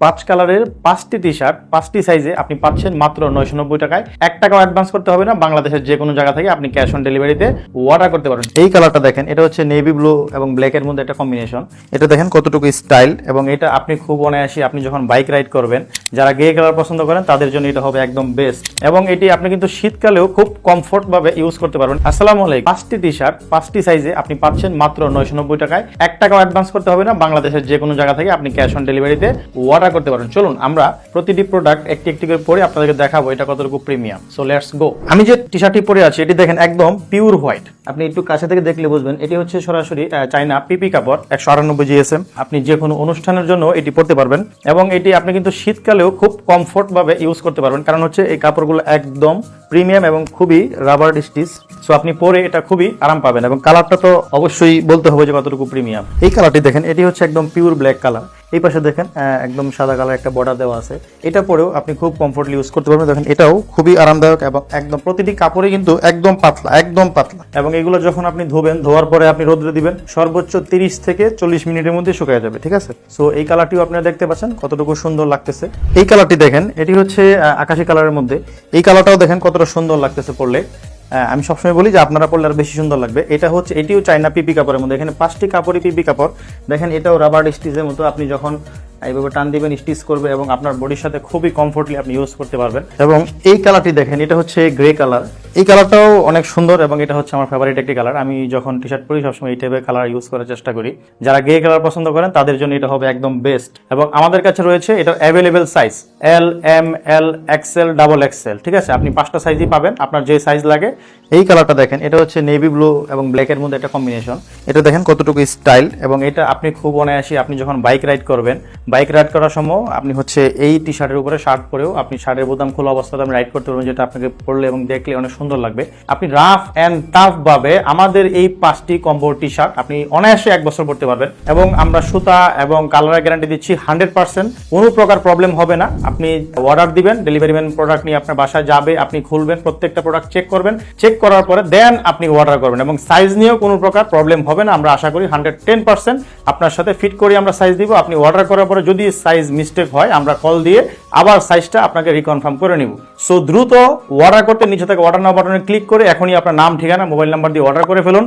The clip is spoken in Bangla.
5 কালারের 5টি টি-শার্ট 5টি সাইজে আপনি পাচ্ছেন মাত্র 990 টাকায়। 1 টাকাও অ্যাডভান্স করতে হবে না। বাংলাদেশের যে কোনো জায়গা থেকে আপনি ক্যাশ অন ডেলিভারিতে অর্ডার করতে পারেন। এই কালারটা দেখেন, এটা হচ্ছে নেভি ব্লু এবং ব্ল্যাক এর মধ্যে একটা কম্বিনেশন। এটা দেখেন কতটুকু স্টাইল, এবং এটা আপনি খুব অনায়াসে আপনি যখন বাইক রাইড করবেন, যারা গ্রে কালার পছন্দ করেন তাদের জন্য এটা হবে একদম বেস্ট। এবং এটি আপনি কিন্তু শীতকালেও খুব কমফোর্ট ভাবে ইউজ করতে পারবেন। আসসালামু আলাইকুম। 5টি টি-শার্ট 5টি সাইজে আপনি পাচ্ছেন মাত্র 990 টাকায়। 1 টাকাও অ্যাডভান্স করতে হবে না। বাংলাদেশের যে কোনো জায়গা থেকে আপনি ক্যাশ অন ডেলিভারিতে অর্ডার করতে পারেন। চলুন আমরা প্রতিটি প্রোডাক্ট একটি একটি করে পরে আপনাদেরকে দেখাবো এটা কতটুকু প্রিমিয়াম। So let's go. আমি যে টি-শার্টটি পরে আছি এটি দেখেন একদম পিওর হোয়াইট। আপনি একটু কাছে থেকে দেখলে বুঝবেন এটি হচ্ছে সরাসরি চাইনা পিপি কাপড় 198 জিএসএম। আপনি যে কোনো অনুষ্ঠানের জন্য এটি পরতে পারবেন, এবং এটি আপনি কিন্তু শীতকালেও খুব কমফোর্ট ভাবে ইউজ করতে পারবেন, কারণ হচ্ছে এই কাপড়গুলো একদম প্রিমিয়াম এবং খুবই রাবার স্টিচ। সো আপনি পরে এটা খুবই আরাম পাবেন, এবং কালারটা তো অবশ্যই বলতে হবে যে কতটুকু প্রিমিয়াম। এই কালারটি দেখেন, এটি হচ্ছে একদম পিওর ব্ল্যাক কালার। এই পাশে দেখেন একদম সাদা কালার একটা বর্ডার দেওয়া আছে। এটা পরেও আপনি খুব কমফোর্টলি ইউজ করতে পারবেন। দেখেন এটাও খুবই আরামদায়ক, এবং একদম প্রতিটি কাপড়ে কিন্তু একদম পাতলা, একদম পাতলা। এবং এগুলো যখন আপনি ধোবেন, ধোয়ার পরে আপনি রোদে দিবেন, সর্বোচ্চ 30 থেকে 40 মিনিটের মধ্যে শুকিয়ে যাবে। ঠিক আছে। সো এই কালারটিও আপনারা দেখতে পাচ্ছেন কতটুকু সুন্দর লাগতেছে। এই কালারটি দেখেন, এটি হচ্ছে আকাশী কালারের মধ্যে। এই কালারটাও দেখেন কতটা সুন্দর লাগতেছে পরলে। আমি সবসময় বলি যে আপনারা পরলে আর বেশি সুন্দর লাগবে। এটিও চাইনা পিপি কাপড়ের মধ্যে। এখানে 5টি কাপড়ই পিপি কাপড়। দেখেন এটাও রাবার স্টিচের মতো। আপনি যখন এইভাবে টান দিবেন স্টিচ করবে, এবং আপনার বডির সাথে খুবই কমফোর্টলি আপনি ইউজ করতে পারবেন। এবং এই কালারটি দেখেন, এটা হচ্ছে গ্রে কালার। এই কালারটাও অনেক সুন্দর, এবং এটা হচ্ছে আমার ফেভারিট একটি কালার। আমি যখন টি শার্ট পরি সবসময় এই টাইপের কালার ইউজ করার চেষ্টা করি। যারা গ্রে কালার পছন্দ করেন তাদের জন্য এটা হবে একদম বেস্ট। এবং আমাদের কাছে রয়েছে এটা অ্যাভেলেবেল সাইজ এল, এম, এল, এক্সেল, ডাবল এক্সেল। ঠিক আছে, আপনি 5টা সাইজই পাবেন, আপনার যে সাইজ লাগে। এই কালারটা দেখেন, এটা হচ্ছে নেভি ব্লু এবং ব্ল্যাক এর মধ্যে একটা কম্বিনেশন। এটা দেখেন কতটুকু স্টাইল, এবং এটা আপনি খুব অনায়াসে আপনি যখন বাইক রাইড করবেন, বাইক রাইড করার সময় আপনি হচ্ছে এই টি শার্টের উপরে শার্ট পরেও আপনি শার্টের বোতাম খোলা অবস্থাতে আপনি রাইড করতে পারবেন, যেটা আপনাকে পরলে এবং দেখলে অনেক সুন্দর লাগবে। আপনি রাফ এন্ড টাফ ভাবে আমাদের এই 5টি কম্বো টি শার্ট আপনি অনায়াসে 1 বছর পরতে পারবেন, এবং আমরা সুতা এবং কালারের গ্যারান্টি দিচ্ছি 100%। কোনো প্রকার প্রবলেম হবে না। আপনি অর্ডার দিবেন, ডেলিভারি ম্যান প্রোডাক্ট নিয়ে আপনার বাসায় যাবে, আপনি খুলবেন, প্রত্যেকটা প্রোডাক্ট চেক করবেন, চেক করার পরে দেন আপনি অর্ডার করবেন, এবং সাইজ নিয়েও কোনো প্রকার প্রবলেম হবে না। আমরা আশা করি 110% আপনার সাথে ফিট করে আমরা সাইজ দিব। আপনি অর্ডার করার পরে যদি সাইজ মিস্টেক হয় আমরা কল দিয়ে আবার সাইজটা আপনাকে রিকনফার্ম করে নিব। সো দ্রুত অর্ডার করতে নিচে থেকে অর্ডার নাও বাটনে ক্লিক করে এখনই আপনার নাম, ঠিকানা, মোবাইল নাম্বার দিয়ে অর্ডার করে ফেলুন।